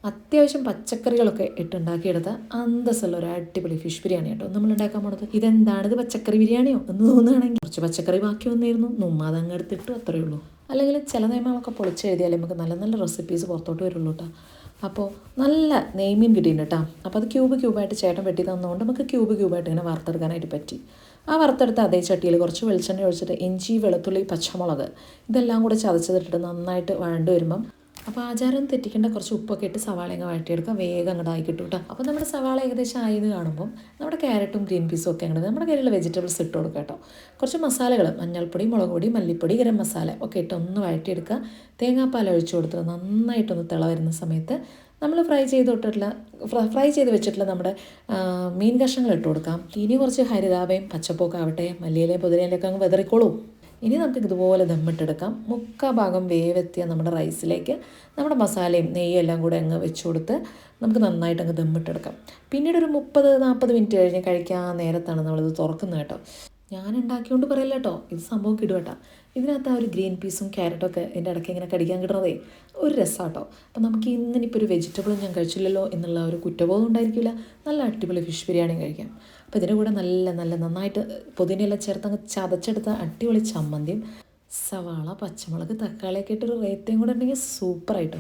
അത്യാവശ്യം പച്ചക്കറികളൊക്കെ ഇട്ടുണ്ടാക്കിയെടുത്ത അന്തസ്സുള്ള ഒരു അടിപൊളി ഫിഷ് ബിരിയാണി കേട്ടോ നമ്മൾ ഉണ്ടാക്കാൻ പോണത്. ഇതെന്താണിത്, പച്ചക്കറി ബിരിയാണിയോ എന്ന് തോന്നുകയാണെങ്കിൽ കുറച്ച് പച്ചക്കറി ബാക്കി വന്നിരുന്നു, അതങ്ങ് എടുത്തിട്ടു, അത്രയേ ഉള്ളൂ. അല്ലെങ്കിൽ ചില നിയമങ്ങളൊക്കെ പൊളിച്ചെഴുതിയാൽ നമുക്ക് നല്ല നല്ല റെസിപ്പീസ് പുറത്തോട്ട് വരുള്ളൂ കേട്ടോ. അപ്പോൾ നല്ല നെയ്മീൻ കിട്ടിയിട്ടുണ്ട് കേട്ടോ. അപ്പോൾ അത് ക്യൂബായിട്ട് ചേട്ടൻ വെട്ടി തന്നുകൊണ്ട് നമുക്ക് ക്യൂബായിട്ട് ഇങ്ങനെ വറുത്തെടുക്കാനായിട്ട് പറ്റി. ആ വറുത്തെടുത്ത് അതേ ചട്ടിയിൽ കുറച്ച് വെളിച്ചെണ്ണ ഒഴിച്ചിട്ട് ഇഞ്ചി, വെളുത്തുള്ളി, പച്ചമുളക് ഇതെല്ലാം കൂടെ ചതച്ചതിട്ടിട്ട് നന്നായിട്ട് വഴണ്ട് വരുമ്പം, അപ്പോൾ ആചാരം തെറ്റിക്കേണ്ട കുറച്ച് ഉപ്പൊക്കെ ഇട്ട് സവാള അങ്ങ് വഴറ്റിയെടുക്കുക, വേഗം അങ്ങോട്ട് ആയി കിട്ടും കേട്ടോ. അപ്പോൾ നമ്മുടെ സവാള ഏകദേശം ആയെന്ന് കാണുമ്പം നമ്മുടെ ക്യാരറ്റും ഗ്രീൻ പീസും ഒക്കെ അങ്ങോട്ട് നമ്മുടെ കയ്യിലുള്ള വെജിറ്റബിൾസ് ഇട്ട് കൊടുക്കുക കേട്ടോ. കുറച്ച് മസാലകൾ മഞ്ഞൾപ്പൊടി, മുളക് പൊടി, മല്ലിപ്പൊടി, ഗരം മസാല ഒക്കെ ഇട്ട് ഒന്ന് വഴറ്റിയെടുക്കുക. തേങ്ങാപ്പാൽ ഒഴിച്ചു കൊടുത്തിട്ട് നന്നായിട്ടൊന്ന് തിള വരുന്ന സമയത്ത് നമ്മൾ ഫ്രൈ ചെയ്ത് വെച്ചിട്ടുള്ള നമ്മുടെ മീൻ കഷ്ണങ്ങൾ ഇട്ട് കൊടുക്കാം. ഇനി കുറച്ച് ഹരിതാപയും പച്ചപ്പൊക്കെ ആവട്ടെ, മല്ലിയിലയും പുതിനയിലൊക്കെ അങ്ങ് വെതറിക്കോളൂ. ഇനി നമുക്ക് ഇതുപോലെ ദമ്മിട്ടെടുക്കാം. മുക്കാൽ ഭാഗം വേവെത്തിയ നമ്മുടെ റൈസിലേക്ക് നമ്മുടെ മസാലയും നെയ്യും എല്ലാം കൂടെ അങ്ങ് വെച്ച് കൊടുത്ത് നമുക്ക് നന്നായിട്ട് അങ്ങ് ദമ്മിട്ടെടുക്കാം. പിന്നീട് ഒരു 30-40 മിനിറ്റ് കഴിഞ്ഞ് കഴിക്കാൻ നേരത്താണ് നമ്മളിത് തുറക്കുന്നത് കേട്ടോ. ഞാൻ ഉണ്ടാക്കിയോണ്ട് പറയില്ല കേട്ടോ, ഇത് സംഭവം കിടും. ഇതിനകത്ത് ആ ഒരു ഗ്രീൻ പീസും ക്യാരറ്റൊക്കെ എൻ്റെ ഇടയ്ക്ക് ഇങ്ങനെ കടിക്കാൻ കിട്ടുന്നതേ ഒരു രസമാണ് കേട്ടോ. അപ്പം നമുക്ക് ഇന്നിപ്പോൾ ഒരു വെജിറ്റബിളും ഞാൻ കഴിച്ചില്ലല്ലോ എന്നുള്ള ഒരു കുറ്റബോധം ഉണ്ടായിരിക്കില്ല. നല്ല അടിപൊളി ഫിഷ് ബിരിയാണി കഴിക്കാം. അപ്പോൾ ഇതിൻ്റെ കൂടെ നന്നായിട്ട് പുതിനയെല്ലാം ചേർത്ത് ചതച്ചെടുത്ത അടിപൊളി ചമ്മന്തിയും സവാള, പച്ചമുളക്, തക്കാളിയൊക്കെ ഇട്ടൊരു റേറ്റയും കൂടെ ഉണ്ടെങ്കിൽ സൂപ്പറായിട്ടോ.